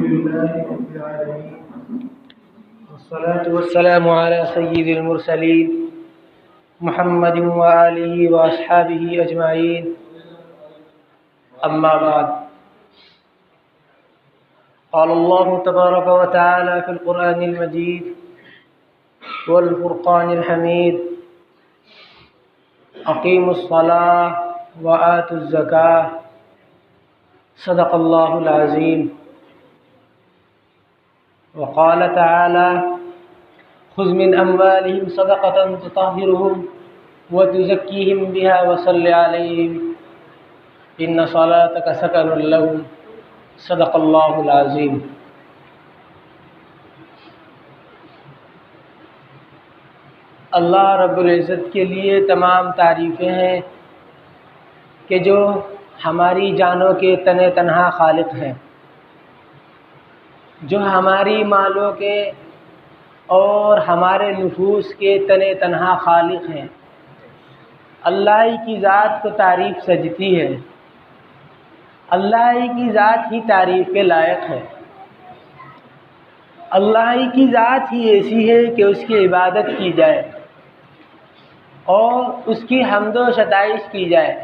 لله رب العالمين والصلاة والسلام على سيد المرسلين محمد وآله وأصحابه أجمعين أما بعد قال الله تبارك وتعالى في القرآن المجيد والفرقان الحميد أقيموا الصلاة وآتوا الزكاة صدق الله العظيم. وقال تعالى خذ من أموالهم صدقة تطهرهم وتزكيهم بها وصل عليهم إن صلاتك سكن لهم صدق الله العظيم. اللہ رب العزت کے لیے تمام تعریفیں ہیں کہ جو ہماری جانوں کے تن تنہا خالق ہیں، جو ہماری مالوں کے اور ہمارے نفوس کے تن تنہا خالق ہیں. اللہ ہی کی ذات کو تعریف سجتی ہے، اللہ ہی کی ذات ہی تعریف کے لائق ہے. اللہ ہی کی ذات ہی ایسی ہے کہ اس کی عبادت کی جائے اور اس کی حمد و ستائش کی جائے.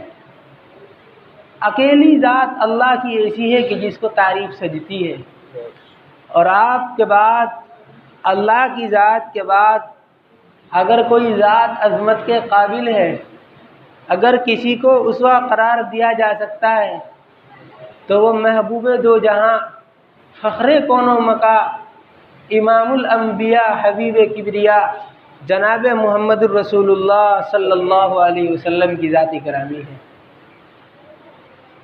اکیلی ذات اللہ کی ایسی ہے کہ جس کو تعریف سجتی ہے، اور آپ کے بعد اللہ کی ذات کے بعد اگر کوئی ذات عظمت کے قابل ہے، اگر کسی کو اسوہ قرار دیا جا سکتا ہے تو وہ محبوب دو جہاں، فخر کون و مکا، امام الانبیاء، حبیب کبریا، جناب محمد الرسول اللہ صلی اللہ علیہ وسلم کی ذات گرامی ہے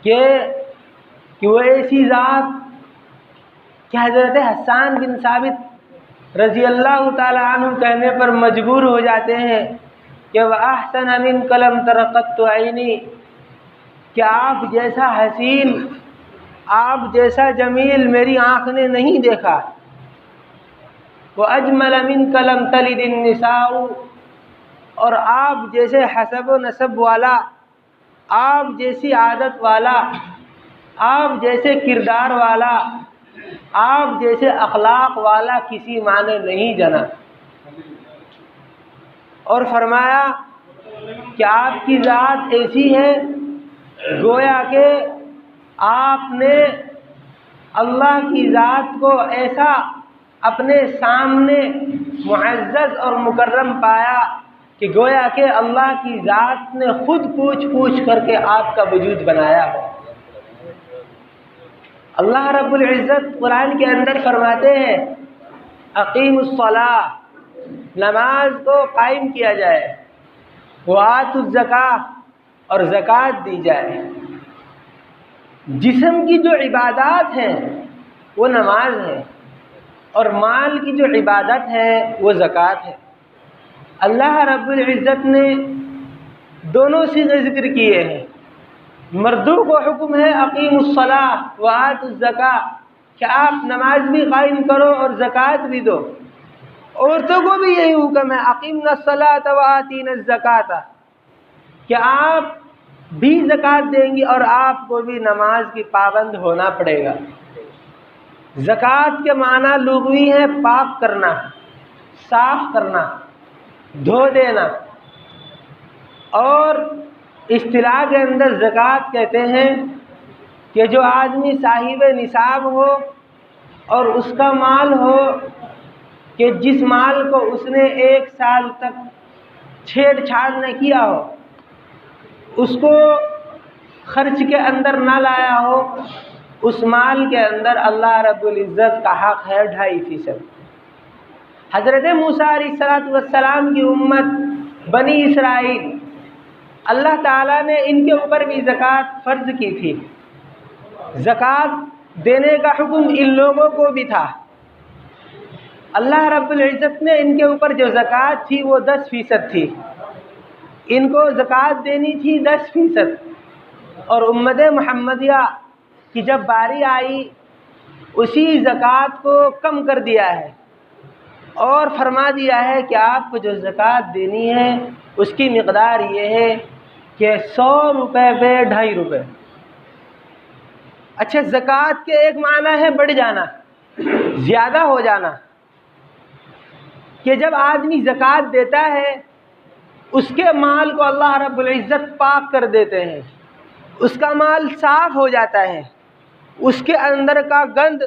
کہ وہ ایسی ذات کہ حضرت حسان بن ثابت رضی اللہ تعالی عنہ کہنے پر مجبور ہو جاتے ہیں کہ وَأَحْسَنَ مِنْكَ لَمْ تَرَ قَطُّ عَيْنِي، کہ آپ جیسا حسین، آپ جیسا جمیل میری آنکھ نے نہیں دیکھا. وَأَجْمَلَ مِنْكَ لَمْ تَلِدِ النِّسَاءُ، اور آپ جیسے حسب و نسب والا، آپ جیسی عادت والا، آپ جیسے کردار والا، آپ جیسے اخلاق والا کسی ماں نے نہیں جنا. اور فرمایا کہ آپ کی ذات ایسی ہے گویا کہ آپ نے اللہ کی ذات کو ایسا اپنے سامنے معزز اور مکرم پایا کہ گویا کہ اللہ کی ذات نے خود پوچھ کر کے آپ کا وجود بنایا ہو. اللہ رب العزت قرآن کے اندر فرماتے ہیں اقیم الصلاۃ، نماز کو قائم کیا جائے، وآتوا الزکاۃ، اور زکوٰۃ دی جائے. جسم کی جو عبادات ہیں وہ نماز ہے، اور مال کی جو عبادت ہے وہ زکوٰۃ ہے. اللہ رب العزت نے دونوں صیغے ذکر کیے ہیں. مردوں کو حکم ہے اقیم الصلاۃ وآتوا الزکاۃ، کہ آپ نماز بھی قائم کرو اور زکوٰۃ بھی دو. عورتوں کو بھی یہی حکم ہے اقیمنا الصلاۃ وآتینا الزکاۃ، کہ آپ بھی زکوٰۃ دیں گی اور آپ کو بھی نماز کی پابند ہونا پڑے گا. زکوٰۃ کے معنی لغوی ہے پاک کرنا، صاف کرنا، دھو دینا. اور اصطلاح کے اندر زکوٰۃ کہتے ہیں کہ جو آدمی صاحب نصاب ہو اور اس کا مال ہو کہ جس مال کو اس نے 1 سال تک چھیڑ چھاڑ نہ کیا ہو، اس کو خرچ کے اندر نہ لایا ہو، اس مال کے اندر اللہ رب العزت کا حق ہے 2.5%. حضرت موسیٰ علیہ السلام کی امت بنی اسرائیل، اللہ تعالیٰ نے ان کے اوپر بھی زکوٰۃ فرض کی تھی. زکوٰۃ دینے کا حکم ان لوگوں کو بھی تھا. اللہ رب العزت نے ان کے اوپر جو زکوٰۃ تھی وہ 10% تھی. ان کو زکوٰۃ دینی تھی 10%، اور امت محمدیہ کی جب باری آئی اسی زکوٰۃ کو کم کر دیا ہے اور فرما دیا ہے کہ آپ کو جو زکوٰۃ دینی ہے اس کی مقدار یہ ہے کہ 100 روپے پہ 2.5 روپے. اچھا، زکوٰۃ کے ایک معنی ہے بڑھ جانا، زیادہ ہو جانا کہ جب آدمی زکوٰۃ دیتا ہے اس کے مال کو اللہ رب العزت پاک کر دیتے ہیں، اس کا مال صاف ہو جاتا ہے، اس کے اندر کا گند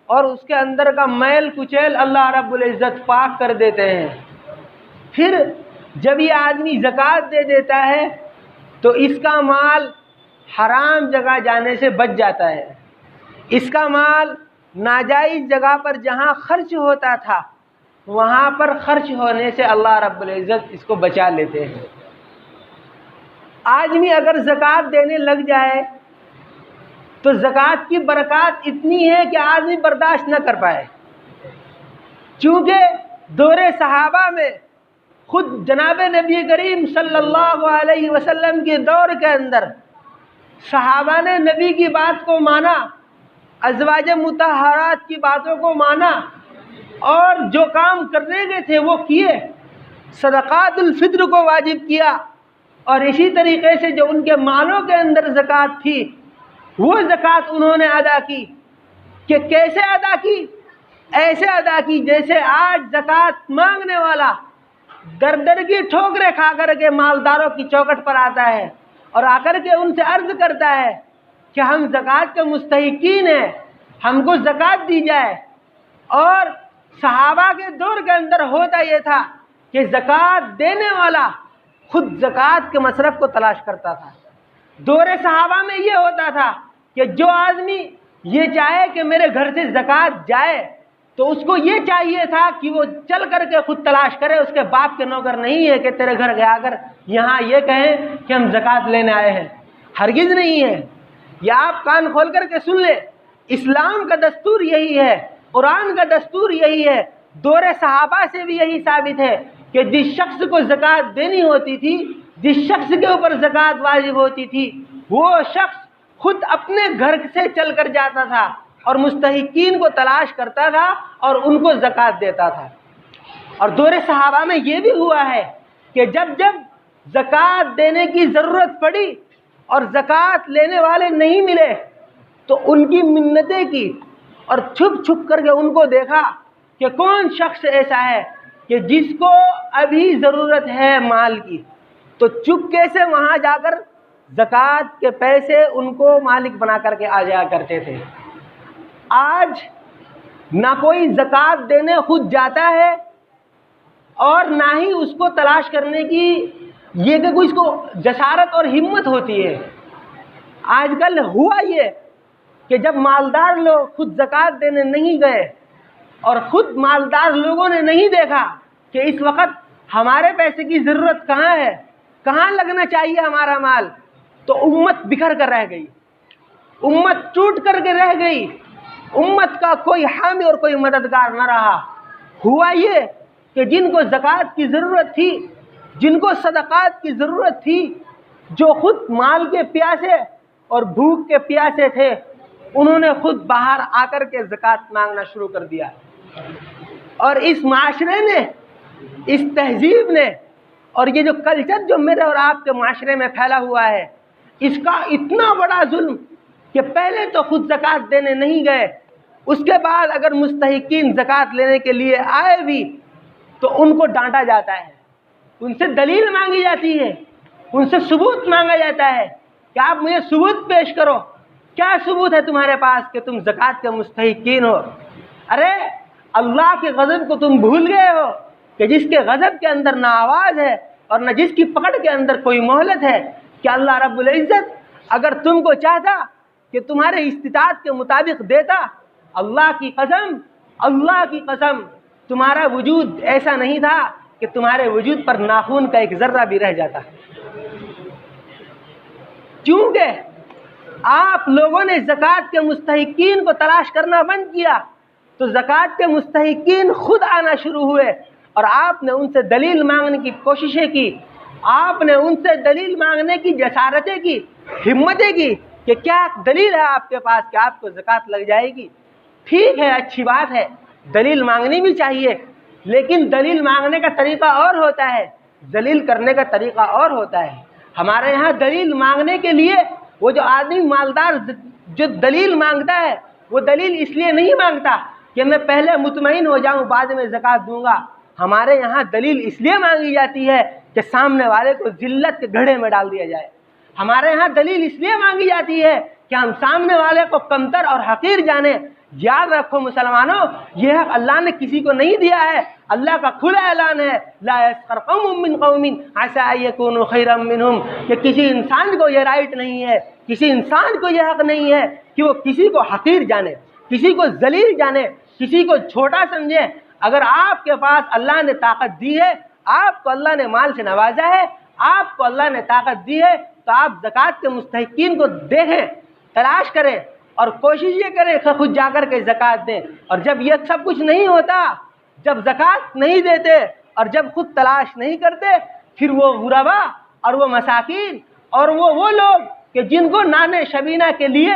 اور اس کے اندر کا میل کچیل اللہ رب العزت پاک کر دیتے ہیں۔ پھر جب یہ آدمی زکوٰۃ دے دیتا ہے تو اس کا مال حرام جگہ جانے سے بچ جاتا ہے، اس کا مال ناجائز جگہ پر جہاں خرچ ہوتا تھا وہاں پر خرچ ہونے سے اللہ رب العزت اس کو بچا لیتے ہیں۔ آدمی اگر زکوٰۃ دینے لگ جائے تو زکوٰۃ کی برکات اتنی ہے کہ آدمی برداشت نہ کر پائے، چونکہ دور صحابہ میں خود جناب نبی کریم صلی اللہ علیہ وسلم کے دور کے اندر صحابہ نے نبی کی بات کو مانا، ازواج مطہرات کی باتوں کو مانا اور جو کام کرنے کے تھے وہ کیے، صدقات الفطر کو واجب کیا، اور اسی طریقے سے جو ان کے مالوں کے اندر زکوٰۃ تھی وہ زکوٰۃ انہوں نے ادا کی۔ کہ کیسے ادا کی؟ ایسے ادا کی جیسے آج زکوٰۃ مانگنے والا در در کی ٹھوکریں کھا کر کے مالداروں کی چوکٹ پر آتا ہے اور آ کر کے ان سے عرض کرتا ہے کہ ہم زکوٰۃ کے مستحقین ہیں، ہم کو زکوٰۃ دی جائے۔ اور صحابہ کے دور کے اندر ہوتا یہ تھا کہ زکوٰۃ دینے والا خود زکوٰۃ کے مصرف کو تلاش کرتا تھا۔ دور صحابہ میں یہ ہوتا تھا کہ جو آدمی یہ چاہے کہ میرے گھر سے زکوٰۃ جائے تو اس کو یہ چاہیے تھا کہ وہ چل کر کے خود تلاش کرے، اس کے باپ کے نوکر نہیں ہے کہ تیرے گھر گیا کر یہاں یہ کہیں کہ ہم زکوٰۃ لینے آئے ہیں، ہرگز نہیں ہے۔ یا آپ کان کھول کر کے سن لیں، اسلام کا دستور یہی ہے، قرآن کا دستور یہی ہے، دور صحابہ سے بھی یہی ثابت ہے کہ جس شخص کو زکوٰۃ دینی ہوتی تھی، جس شخص کے اوپر زکوٰۃ واجب ہوتی تھی، وہ شخص خود اپنے گھر سے چل کر جاتا تھا اور مستحقین کو تلاش کرتا تھا اور ان کو زکوٰۃ دیتا تھا۔ اور دور صحابہ میں یہ بھی ہوا ہے کہ جب جب زکوٰۃ دینے کی ضرورت پڑی اور زکوٰۃ لینے والے نہیں ملے تو ان کی منتیں کی اور چھپ چھپ کر کے ان کو دیکھا کہ کون شخص ایسا ہے کہ جس کو ابھی ضرورت ہے مال کی، تو چپکے سے وہاں جا کر زکوٰۃ کے پیسے ان کو مالک بنا کر کے آ جایا کرتے تھے۔ آج نہ کوئی زکوٰۃ دینے خود جاتا ہے اور نہ ہی اس کو تلاش کرنے کی یہ کہ کوئی اس کو جسارت اور ہمت ہوتی ہے۔ آج کل ہوا یہ کہ جب مالدار لوگ خود زکوٰۃ دینے نہیں گئے اور خود مالدار لوگوں نے نہیں دیکھا کہ اس وقت ہمارے پیسے کی ضرورت کہاں ہے، کہاں لگنا چاہیے ہمارا مال، تو امت بکھر کر رہ گئی، امت ٹوٹ کر کے رہ گئی، امت کا کوئی حامی اور کوئی مددگار نہ رہا۔ ہوا یہ کہ جن کو زکوٰۃ کی ضرورت تھی، جن کو صدقات کی ضرورت تھی، جو خود مال کے پیاسے اور بھوک کے پیاسے تھے، انہوں نے خود باہر آ کر کے زکوٰۃ مانگنا شروع کر دیا۔ اور اس معاشرے نے، اس تہذیب نے، اور یہ جو کلچر جو میرے اور آپ کے معاشرے میں پھیلا ہوا ہے، اس کا اتنا بڑا ظلم کہ پہلے تو خود زکوٰۃ دینے نہیں گئے، اس کے بعد اگر مستحقین زکوٰۃ لینے کے لیے آئے بھی تو ان کو ڈانٹا جاتا ہے، ان سے دلیل مانگی جاتی ہے، ان سے ثبوت مانگا جاتا ہے کہ آپ مجھے ثبوت پیش کرو، کیا ثبوت ہے تمہارے پاس کہ تم زکوٰۃ کے مستحقین ہو؟ ارے اللہ کے غضب کو تم بھول گئے ہو کہ جس کے غضب کے اندر نہ آواز ہے اور نہ جس کی پکڑ کے اندر کوئی مہلت ہے، کہ اللہ رب العزت اگر تم کو چاہتا کہ تمہارے استطاعت کے مطابق دیتا، اللہ کی قسم تمہارا وجود ایسا نہیں تھا کہ تمہارے وجود پر ناخون کا ایک ذرہ بھی رہ جاتا۔ کیونکہ آپ لوگوں نے زکوٰۃ کے مستحقین کو تلاش کرنا بند کیا تو زکوٰۃ کے مستحقین خود آنا شروع ہوئے اور آپ نے ان سے دلیل مانگنے کی کوششیں کی، آپ نے ان سے دلیل مانگنے کی جسارتیں کی، ہمتیں کی کہ کیا دلیل ہے آپ کے پاس کہ آپ کو زکوٰۃ لگ جائے گی۔ ٹھیک ہے، اچھی بات ہے، دلیل مانگنی بھی چاہیے، لیکن دلیل مانگنے کا طریقہ اور ہوتا ہے، دلیل کرنے کا طریقہ اور ہوتا ہے۔ ہمارے یہاں دلیل مانگنے کے لیے وہ جو آدمی مالدار جو دلیل مانگتا ہے وہ دلیل اس لیے نہیں مانگتا کہ میں پہلے مطمئن ہو جاؤں بعد میں زکوٰۃ دوں گا۔ ہمارے یہاں دلیل اس لیے مانگی جاتی ہے کہ سامنے والے کو ذلت کے گڑھے میں ڈال دیا جائے۔ ہمارے یہاں دلیل اس لیے مانگی جاتی ہے کہ ہم سامنے والے کو کمتر اور حقیر جانیں۔ یاد رکھو مسلمانوں، یہ حق اللہ نے کسی کو نہیں دیا ہے۔ اللہ کا کھلا اعلان ہے، لا یسخر قوم من قوم عسى ان يكونوا خيرا منهم، کہ کسی انسان کو یہ رائٹ نہیں ہے، کسی انسان کو یہ حق نہیں ہے کہ وہ کسی کو حقیر جانے، کسی کو ذلیل جانے، کسی کو چھوٹا سمجھے۔ اگر آپ کے پاس اللہ نے طاقت دی ہے، آپ کو اللہ نے مال سے نوازا ہے، آپ کو اللہ نے طاقت دی ہے، تو آپ زکوٰۃ کے مستحقین کو دیکھیں، تلاش کریں اور کوشش یہ کریں کہ خود جا کر کے زکوٰۃ دیں۔ اور جب یہ سب کچھ نہیں ہوتا، جب زکوٰۃ نہیں دیتے اور جب خود تلاش نہیں کرتے، پھر وہ غربا اور وہ مساکین اور وہ لوگ کہ جن کو نانے شبینہ کے لیے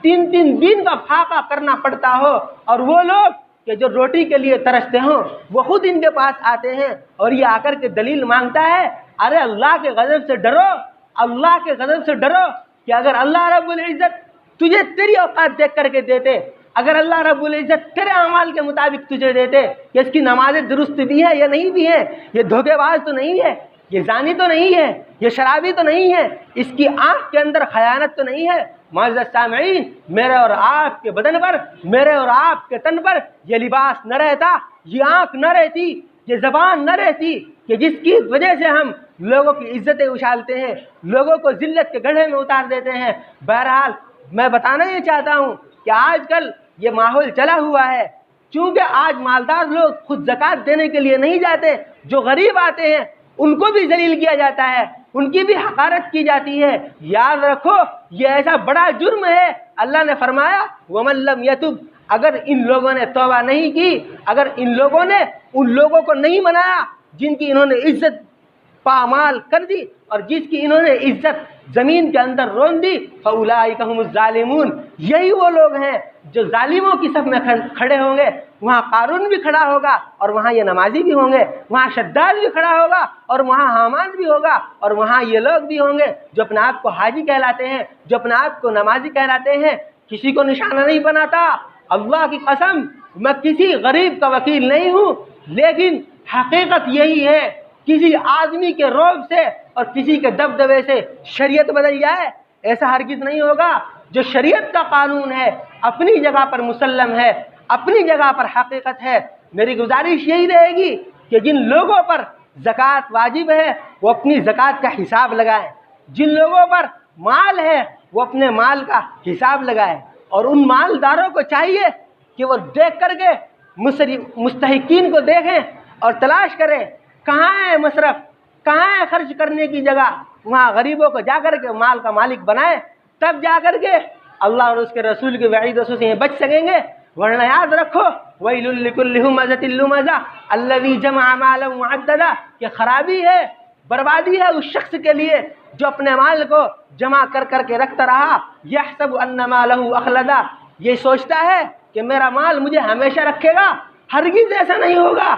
3 دن کا فاقہ کرنا پڑتا ہو، اور وہ لوگ کہ جو روٹی کے لیے ترستے ہوں، وہ خود ان کے پاس آتے ہیں اور یہ آ کر کے دلیل مانگتا ہے۔ ارے اللہ کے غضب سے ڈرو، اللہ کے غضب سے ڈرو کہ اگر اللہ رب العزت تجھے تیری اوقات دیکھ کر کے دیتے، اگر اللہ رب العزت تیرے اعمال کے مطابق تجھے دیتے کہ اس کی نمازیں درست بھی ہیں یا نہیں بھی ہیں، یہ دھوکے باز تو نہیں ہے، یہ زانی تو نہیں ہے، یہ شرابی تو نہیں ہے، اس کی آنکھ کے اندر خیانت تو نہیں ہے۔ معزز سامعین، میرے اور آپ کے بدن پر، میرے اور آپ کے تن پر یہ لباس نہ رہتا، یہ آنکھ نہ رہتی، یہ زبان نہ رہتی کہ جس کی وجہ سے ہم لوگوں کی عزتیں اچھالتے ہیں، لوگوں کو ذلت کے گڑھے میں اتار دیتے ہیں۔ بہرحال میں بتانا یہ چاہتا ہوں کہ آج کل یہ ماحول چلا ہوا ہے، چونکہ آج مالدار لوگ خود زکوٰۃ دینے کے لیے نہیں جاتے، جو غریب آتے ہیں ان کو بھی ذلیل کیا جاتا ہے، ان کی بھی حقارت کی جاتی ہے۔ یاد رکھو یہ ایسا بڑا جرم ہے۔ اللہ نے فرمایا وَمَن لَّمْ يَتُبْ، اگر ان لوگوں نے توبہ نہیں کی، اگر ان لوگوں نے ان لوگوں کو نہیں منایا جن کی انہوں نے عزت پامال کر دی اور جس کی انہوں نے عزت زمین کے اندر رون دی، فَأُولَٰئِكَ هُمُ الظَّالِمُونَ، یہی وہ لوگ ہیں جو ظالموں کی صف میں کھڑے ہوں گے۔ وہاں قارون بھی کھڑا ہوگا اور وہاں یہ نمازی بھی ہوں گے، وہاں شداد بھی کھڑا ہوگا اور وہاں حامان بھی ہوگا، اور وہاں یہ لوگ بھی ہوں گے جو اپنے آپ کو حاجی کہلاتے ہیں، جو اپنے آپ کو نمازی کہلاتے ہیں، کسی کو نشانہ نہیں بناتا۔ اللہ کی قسم میں کسی غریب کا وکیل نہیں ہوں، لیکن حقیقت یہی ہے، کسی آدمی کے روب سے اور کسی کے دبدبے سے شریعت بدل جائے، ایسا ہرگز نہیں ہوگا۔ جو شریعت کا قانون ہے اپنی جگہ پر مسلم ہے، اپنی جگہ پر حقیقت ہے۔ میری گزارش یہی رہے گی کہ جن لوگوں پر زکوٰۃ واجب ہے وہ اپنی زکوٰۃ کا حساب لگائیں، جن لوگوں پر مال ہے وہ اپنے مال کا حساب لگائیں، اور ان مالداروں کو چاہیے کہ وہ دیکھ کر کے مستحقین کو دیکھیں اور تلاش کریں کہاں ہے مصرف، کہاں ہے خرچ کرنے کی جگہ، وہاں غریبوں کو جا کر کے مال کا مالک بنائیں، تب جا کر کے اللہ اور اس کے رسول کے وعید سے یہ بچ سکیں گے۔ ورنہ یاد رکھو وَيْلٌ لِّكُلِّ هُمَزَةٍ لُّمَزَةٍ الَّذِي جَمَعَ مَالًا وَعَدَّدَهُ، کہ خرابی ہے، بربادی ہے اس شخص کے لیے جو اپنے مال کو جمع کر کے رکھتا رہا، يَحْسَبُ أَنَّ مَالَهُ أَخْلَدَهُ، یہ سوچتا ہے کہ میرا مال مجھے ہمیشہ رکھے گا۔ ہرگز ایسا نہیں ہوگا۔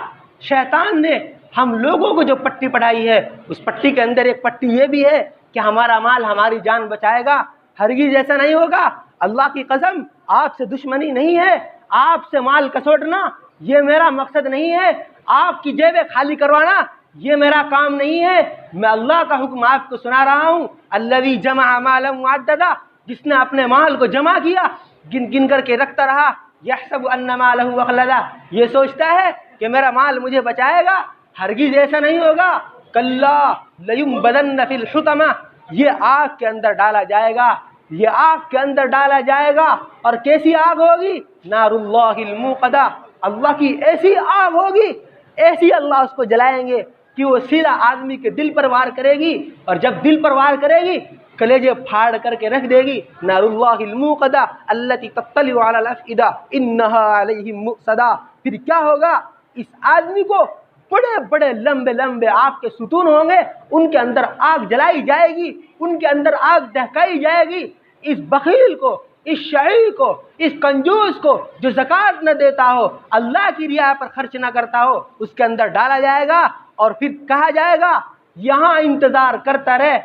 شیطان نے ہم لوگوں کو جو پٹی پڑھائی ہے اس پٹی کے اندر ایک پٹی یہ بھی ہے کہ ہمارا مال ہماری جان بچائے گا۔ ہرگز ایسا نہیں ہوگا۔ اللہ کی قسم آپ سے دشمنی نہیں ہے، آپ سے مال کسوٹنا یہ میرا مقصد نہیں ہے، آپ کی جیبیں خالی کروانا یہ میرا کام نہیں ہے۔ میں اللہ کا حکم آپ کو سنا رہا ہوں، الذی جمع مالا معددا، جس نے اپنے مال کو جمع کیا، گن کر کے رکھتا رہا، یحسب ان مالہ اخلدا، یہ سوچتا ہے کہ میرا مال مجھے بچائے گا۔ ہرگز ایسا نہیں ہوگا۔ کلا لینبذن فی الحطمہ، یہ آگ کے اندر ڈالا جائے گا، یہ آگ کے اندر ڈالا جائے گا۔ اور کیسی آگ ہوگی؟ نار اللہ الموقدہ، اللہ کی ایسی آگ ہوگی، ایسی اللہ اس کو جلائیں گے کہ وہ سیدھا آدمی کے دل پر وار کرے گی، اور جب دل پر وار کرے گی کلیجے پھاڑ کر کے رکھ دے گی۔ نار اللہ الموقدہ التی تطلع علی الافئدہ انہا علیہم مؤصدہ، پھر کیا ہوگا؟ اس آدمی کو بڑے بڑے لمبے لمبے آگ کے ستون ہوں گے، ان کے اندر آگ جلائی جائے گی، ان کے اندر آگ دہکائی جائے گی۔ اس بخیل کو، اس شعیع کو، اس کنجوس کو جو زکوٰۃ نہ دیتا ہو، اللہ کی ریا پر خرچ نہ کرتا ہو، اس کے اندر ڈالا جائے گا، اور پھر کہا جائے گا یہاں انتظار کرتا رہے،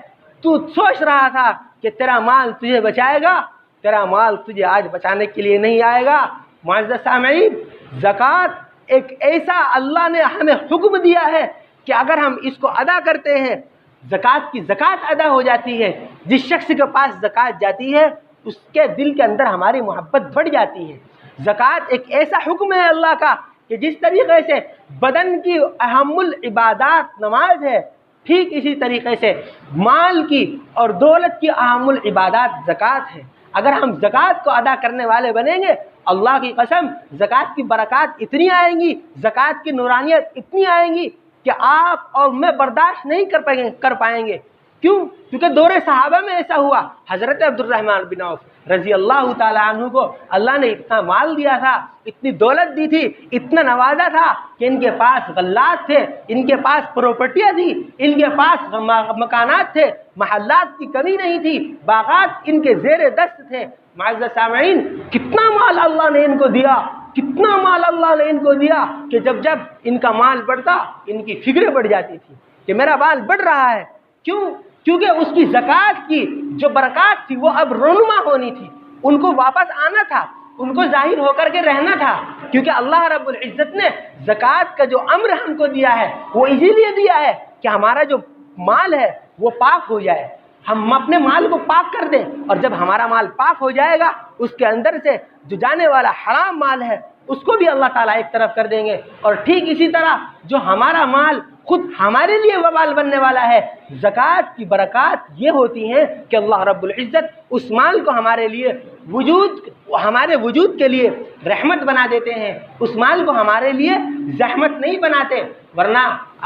تو سوچ رہا تھا کہ تیرا مال تجھے بچائے گا، تیرا مال تجھے آج بچانے کے لیے نہیں آئے گا۔ معزز سامعین، زکوٰۃ ایک ایسا اللہ نے ہمیں حکم دیا ہے کہ اگر ہم اس کو ادا کرتے ہیں زکوٰۃ کی زکوٰۃ ادا ہو جاتی ہے. جس شخص کے پاس زکوٰۃ جاتی ہے اس کے دل کے اندر ہماری محبت بڑھ جاتی ہے. زکوٰۃ ایک ایسا حکم ہے اللہ کا کہ جس طریقے سے بدن کی اہم العبادات نماز ہے، ٹھیک اسی طریقے سے مال کی اور دولت کی اہم العبادات زکوٰۃ ہے. اگر ہم زکوٰۃ کو ادا کرنے والے بنیں گے، اللہ کی قسم زکوٰۃ کی برکات اتنی آئیں گی، زکوٰۃ کی نورانیت اتنی آئیں گی کہ آپ اور میں برداشت نہیں کر پائیں گے. کیوں؟ کیونکہ دور صحابہ میں ایسا ہوا. حضرت عبد الرحمن بن عوف رضی اللہ تعالیٰ عنہ کو اللہ نے اتنا مال دیا تھا، اتنی دولت دی تھی، اتنا نوازا تھا کہ ان کے پاس غلات تھے، ان کے پاس پراپرٹیاں تھی، ان کے پاس مکانات تھے، محلات کی کمی نہیں تھی، باغات ان کے زیر دست تھے. معزز سامعین، کتنا مال اللہ نے ان کو دیا، کتنا مال اللہ نے ان کو دیا کہ جب ان کا مال بڑھتا ان کی فکریں بڑھ جاتی تھی کہ میرا مال بڑھ رہا ہے. کیوں؟ کیونکہ اس کی زکوٰۃ کی جو برکات تھی وہ اب رونما ہونی تھی، ان کو واپس آنا تھا، ان کو ظاہر ہو کر کے رہنا تھا. کیونکہ اللہ رب العزت نے زکوٰۃ کا جو امر ہم کو دیا ہے وہ اسی لیے دیا ہے کہ ہمارا جو مال ہے وہ پاک ہو جائے، ہم اپنے مال کو پاک کر دیں. اور جب ہمارا مال پاک ہو جائے گا اس کے اندر سے جو جانے والا حرام مال ہے اس کو بھی اللہ تعالیٰ ایک طرف کر دیں گے. اور ٹھیک اسی طرح جو ہمارا مال خود ہمارے لیے وبال بننے والا ہے، زکوٰۃ کی برکات یہ ہوتی ہیں کہ اللہ رب العزت اس مال کو ہمارے لیے ہمارے وجود کے لیے رحمت بنا دیتے ہیں، اس مال کو ہمارے لیے زحمت نہیں بناتے. ورنہ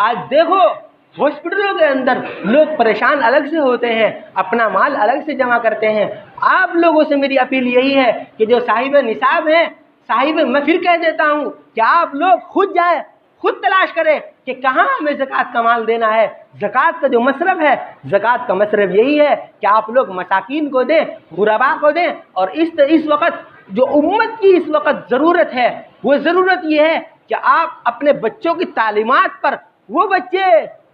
آج دیکھو ہاسپٹلوں کے اندر لوگ پریشان الگ سے ہوتے ہیں، اپنا مال الگ سے جمع کرتے ہیں. آپ لوگوں سے میری اپیل یہی ہے کہ جو صاحب نصاب ہیں، میں پھر کہہ دیتا ہوں کہ آپ لوگ خود جائیں، خود تلاش کریں کہ کہاں ہمیں زکوٰۃ کا مال دینا ہے. زکوٰۃ کا جو مصرف ہے، زکوٰۃ کا مصرف یہی ہے کہ آپ لوگ مساکین کو دیں، غرباء کو دیں. اور اس وقت جو امت کی اس وقت ضرورت ہے وہ ضرورت یہ ہے کہ آپ اپنے بچوں کی تعلیمات پر، وہ بچے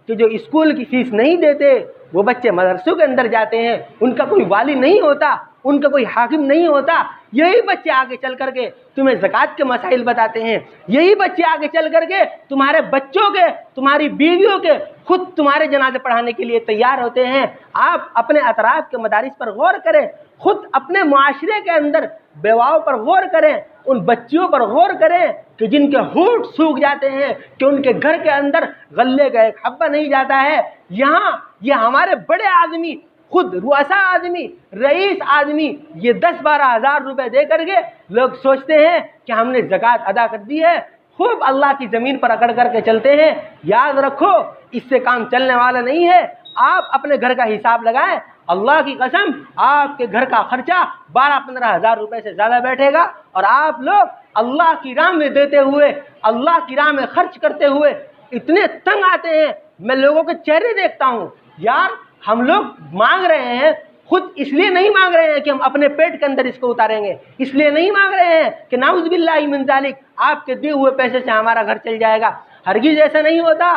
کہ جو اسکول کی فیس نہیں دیتے، وہ بچے مدرسوں کے اندر جاتے ہیں، ان کا کوئی والی نہیں ہوتا، ان کا کوئی حاکم نہیں ہوتا، یہی بچے آگے چل کر کے تمہیں زکوٰۃ کے مسائل بتاتے ہیں. یہی بچے آگے چل کر کے تمہارے بچوں کے، تمہاری بیویوں کے خود تمہارے جنازے پڑھانے کے لیے تیار ہوتے ہیں. آپ اپنے اطراف کے مدارس پر غور کریں، خود اپنے معاشرے کے اندر بیواؤں پر غور کریں، ان بچیوں پر غور کریں کہ جن کے ہونٹ سوکھ جاتے ہیں، کہ ان کے گھر کے اندر غلے کا ایک حبہ نہیں جاتا ہے. یہاں یہ ہمارے بڑے آدمی، خود رؤسا آدمی، رئیس آدمی، یہ 10-12 ہزار روپے دے کر کے لوگ سوچتے ہیں کہ ہم نے زکوٰۃ ادا کر دی ہے، خوب اللہ کی زمین پر اکڑ کر کے چلتے ہیں. یاد رکھو اس سے کام چلنے والا نہیں ہے. آپ اپنے گھر کا حساب لگائیں، اللہ کی قسم آپ کے گھر کا خرچہ 12-15 ہزار روپے سے زیادہ بیٹھے گا. اور آپ لوگ اللہ کی راہ میں دیتے ہوئے، اللہ کی راہ میں خرچ کرتے ہوئے اتنے تنگ آتے ہیں. میں لوگوں کے چہرے دیکھتا ہوں، یار ہم لوگ مانگ رہے ہیں، خود اس لیے نہیں مانگ رہے ہیں کہ ہم اپنے پیٹ کے اندر اس کو اتاریں گے، اس لیے نہیں مانگ رہے ہیں کہ نعوذ باللہ من ذالک آپ کے دیے ہوئے پیسے سے ہمارا گھر چل جائے گا. ہرگز ایسا نہیں ہوتا،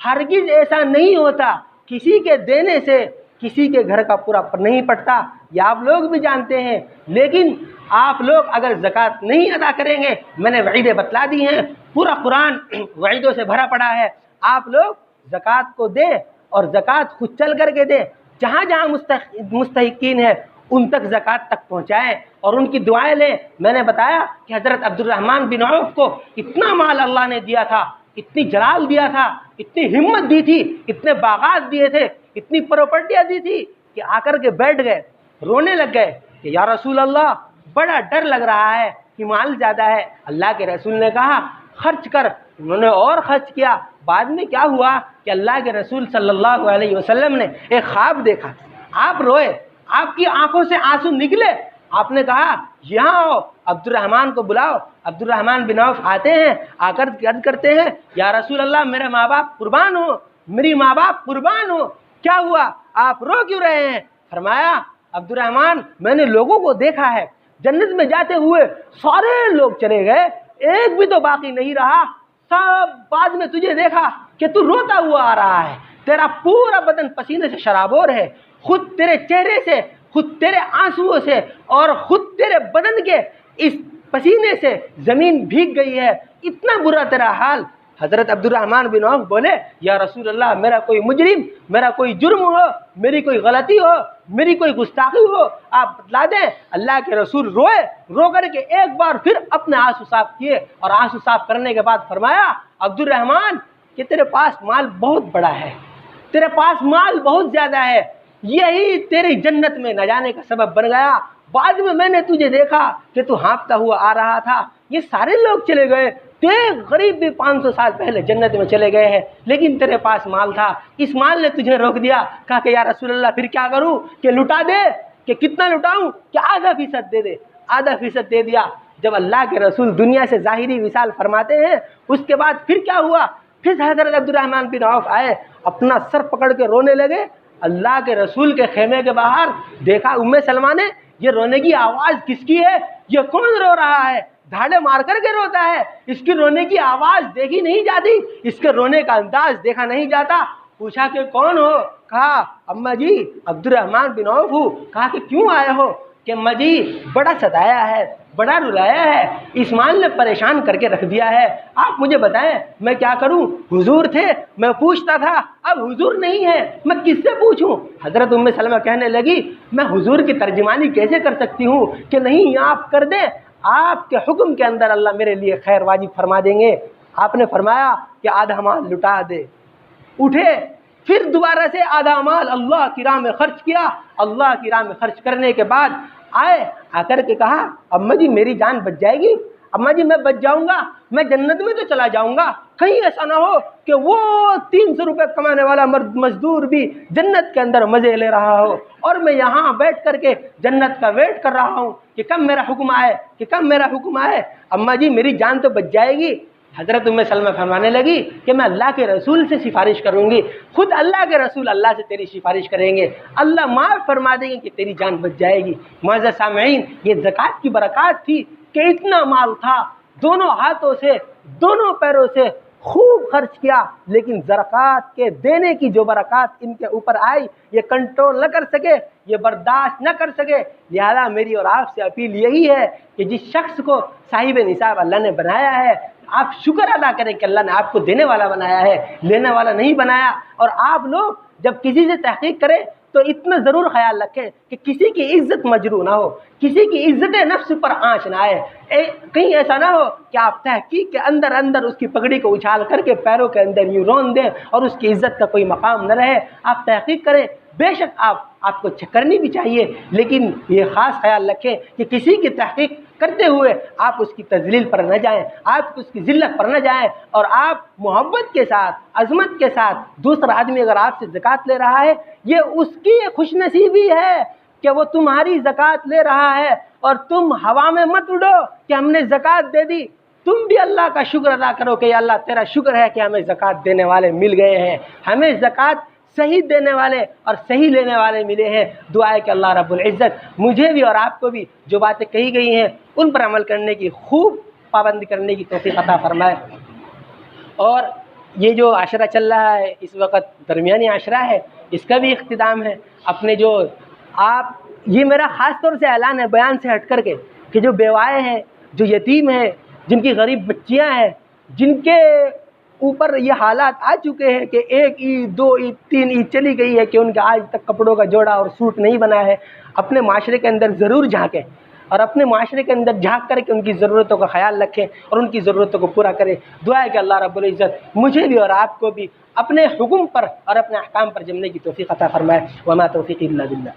ہرگز ایسا نہیں ہوتا. کسی کے دینے سے کسی کے گھر کا پورا نہیں پڑتا، یہ آپ لوگ بھی جانتے ہیں. لیکن آپ لوگ اگر زکوٰۃ نہیں ادا کریں گے، میں نے وعیدیں بتلا دی ہیں، پورا قرآن وعیدوں سے بھرا پڑا ہے. آپ لوگ زکوٰۃ کو دیں اور زکوٰۃ خود چل کر کے دیں، جہاں جہاں مستحقین ہیں ان تک زکوٰۃ تک پہنچائیں اور ان کی دعائیں لیں. میں نے بتایا کہ حضرت عبد الرحمن بن عوف کو اتنا مال اللہ نے دیا تھا، اتنی جلال دیا تھا، اتنی ہمت دی تھی، اتنے باغات دیے تھے، اتنی پراپرٹیاں دی تھی کہ آ کر کے بیٹھ گئے، رونے لگ گئے کہ یا رسول اللہ بڑا ڈر لگ رہا ہے کہ مال زیادہ ہے. اللہ کے رسول نے کہا خرچ کر. انہوں نے اور خرچ کیا. بعد میں کیا ہوا کہ اللہ کے رسول صلی اللہ علیہ وسلم نے ایک خواب دیکھا. آپ روئے، آپ کی آنکھوں سے آنسو نکلے. آپ نے کہا یہاں آؤ، عبد الرحمن کو بلاؤ. عبد الرحمن بن عوف آتے ہیں، آ کر عرض کرتے ہیں یا رسول اللہ میرے ماں باپ قربان ہو، میری ماں باپ قربان ہو. کیا ہوا؟ آپ رو کیوں رہے ہیں؟ فرمایا عبد الرحمن میں نے لوگوں کو دیکھا ہے جنت میں جاتے ہوئے، سارے لوگ چلے گئے، ایک بھی تو باقی نہیں رہا. سب بعد میں تجھے دیکھا کہ تو روتا ہوا آ رہا ہے، تیرا پورا بدن پسینے سے شرابور ہے. خود تیرے چہرے سے، خود تیرے آنسوؤں سے اور خود تیرے بدن کے اس پسینے سے زمین بھیگ گئی ہے، اتنا برا تیرا حال۔ حضرت عبد الرحمن بن عوف بولے یا رسول اللہ، میرا کوئی مجرم، میرا کوئی جرم ہو، میری کوئی غلطی ہو، میری کوئی گستاخی ہو، آپ بتلا دیں۔ اللہ کے رسول روئے، رو کر کے ایک بار پھر اپنے آنسو صاف کیے، اور آنسو صاف کرنے کے بعد فرمایا عبد الرحمن کہ تیرے پاس مال بہت بڑا ہے، تیرے پاس مال بہت زیادہ ہے، یہی تیری جنت میں نہ جانے کا سبب بن گیا۔ بعد میں نے تجھے دیکھا کہ تو ہانپتا ہوا آ رہا تھا، یہ سارے لوگ چلے گئے، تو ایک غریب بھی 500 سال پہلے جنت میں چلے گئے ہیں، لیکن تیرے پاس مال تھا، اس مال نے تجھے روک دیا۔ کہا کہ یا رسول اللہ پھر کیا کروں، کہ لٹا دے، کہ کتنا لٹاؤں، کہ ½ دے دے۔ ½ دے دیا۔ جب اللہ کے رسول دنیا سے ظاہری وصال فرماتے ہیں، اس کے بعد پھر کیا ہوا، پھر حضرت عبد الرحمن بن عوف آئے، اپنا سر پکڑ کے رونے لگے۔ اللہ کے رسول کے خیمے کے باہر دیکھا سلمہ نے، یہ رونے کی آواز کس کی ہے، یہ کون رو رہا ہے، دھاڑے مار کر کے روتا ہے، اس کی رونے کی آواز دیکھی نہیں جاتی، اس کے رونے کا انداز دیکھا نہیں جاتا۔ پوچھا کہ کون ہو، کہا اماں جی عبد الرحمن بن عوف ہوں۔ کہا کہ کیوں آئے ہو، کہ اماں جی بڑا ستایا ہے، بڑا رلایا ہے، اس مال نے پریشان کر کے رکھ دیا ہے، آپ مجھے بتائیں میں کیا کروں۔ حضور تھے، میں پوچھتا تھا، اب حضور نہیں ہے، میں کس سے پوچھوں۔ حضرت سلمہ کہنے لگی میں حضور کی ترجمانی کیسے کر سکتی ہوں، کہ نہیں آپ کر دیں، آپ کے حکم کے اندر اللہ میرے لیے خیر واجب فرما دیں گے۔ آپ نے فرمایا کہ آدھا مال لٹا دے۔ اٹھے، پھر دوبارہ سے آدھا مال اللہ کی راہ میں خرچ کیا۔ اللہ کی راہ میں خرچ کرنے کے بعد آئے، آ کر کے کہا اماں جی میری جان بچ جائے گی، اماں جی میں بچ جاؤں گا، میں جنت میں تو چلا جاؤں گا، کہیں ایسا نہ ہو کہ وہ 300 روپے کمانے والا مزدور بھی جنت کے اندر مزے لے رہا ہو، اور میں یہاں بیٹھ کر کے جنت کا ویٹ کر رہا ہوں کہ کب میرا حکم آئے، کہ کب میرا حکم آئے، اماں جی میری جان تو بچ جائے گی۔ حضرت سلمہ فرمانے لگی کہ میں اللہ کے رسول سے سفارش کروں گی، خود اللہ کے رسول اللہ سے تیری سفارش کریں گے، اللہ معاف فرما دیں گے کہ تیری جان بچ جائے گی۔ معزز سامعین، یہ زکوٰۃ کی برکات تھی کہ اتنا مال تھا، دونوں ہاتھوں سے دونوں پیروں سے خوب خرچ کیا، لیکن زکوٰۃ کے دینے کی جو برکات ان کے اوپر آئی یہ کنٹرول نہ کر سکے، یہ برداشت نہ کر سکے۔ لہذا میری اور آپ سے اپیل یہی ہے کہ جس شخص کو صاحب نصاب اللہ نے بنایا ہے، آپ شکر ادا کریں کہ اللہ نے آپ کو دینے والا بنایا ہے، لینے والا نہیں بنایا۔ اور آپ لوگ جب کسی سے تحقیق کریں تو اتنا ضرور خیال رکھیں کہ کسی کی عزت مجروح نہ ہو، کسی کی عزت نفس پر آنچ نہ آئے، کہیں ایسا نہ ہو کہ آپ تحقیق کے اندر اس کی پگڑی کو اچھال کر کے پیروں کے اندر یوں رون دیں اور اس کی عزت کا کوئی مقام نہ رہے۔ آپ تحقیق کریں، بے شک آپ کو کرنی بھی چاہیے، لیکن یہ خاص خیال رکھیں کہ کسی کی تحقیق کرتے ہوئے آپ اس کی تذلیل پر نہ جائیں، آپ اس کی ذلت پر نہ جائیں، اور آپ محبت کے ساتھ، عظمت کے ساتھ، دوسرا آدمی اگر آپ سے زکوٰۃ لے رہا ہے یہ اس کی خوش نصیبی ہے کہ وہ تمہاری زکوٰۃ لے رہا ہے، اور تم ہوا میں مت اڑو کہ ہم نے زکوٰۃ دے دی، تم بھی اللہ کا شکر ادا کرو کہ یا اللہ تیرا شکر ہے کہ ہمیں زکوٰۃ دینے والے مل گئے ہیں، ہمیں زکوٰۃ صحیح دینے والے اور صحیح لینے والے ملے ہیں۔ دعا ہے کہ اللہ رب العزت مجھے بھی اور آپ کو بھی جو باتیں کہی گئی ہیں ان پر عمل کرنے کی، خوب پابندی کرنے کی توفیق عطا فرمائے۔ اور یہ جو عشرہ چل رہا ہے اس وقت درمیانی عشرہ ہے، اس کا بھی اختتام ہے۔ اپنے جو آپ، یہ میرا خاص طور سے اعلان ہے بیان سے ہٹ کر کے، کہ جو بیوائیں ہیں، جو یتیم ہیں، جن کی غریب بچیاں ہیں، جن کے اوپر یہ حالات آ چکے ہیں کہ 1 عید 2 عید 3 عید چلی گئی ہے کہ ان کے آج تک کپڑوں کا جوڑا اور سوٹ نہیں بنا ہے، اپنے معاشرے کے اندر ضرور جھانکیں، اور اپنے معاشرے کے اندر جھانک کر کے ان کی ضرورتوں کا خیال رکھیں اور ان کی ضرورتوں کو پورا کریں۔ دعا ہے کہ اللہ رب العزت مجھے بھی اور آپ کو بھی اپنے حکم پر اور اپنے احکام پر جمنے کی توفیق عطا فرمائے۔ وما توفیقی الا باللہ۔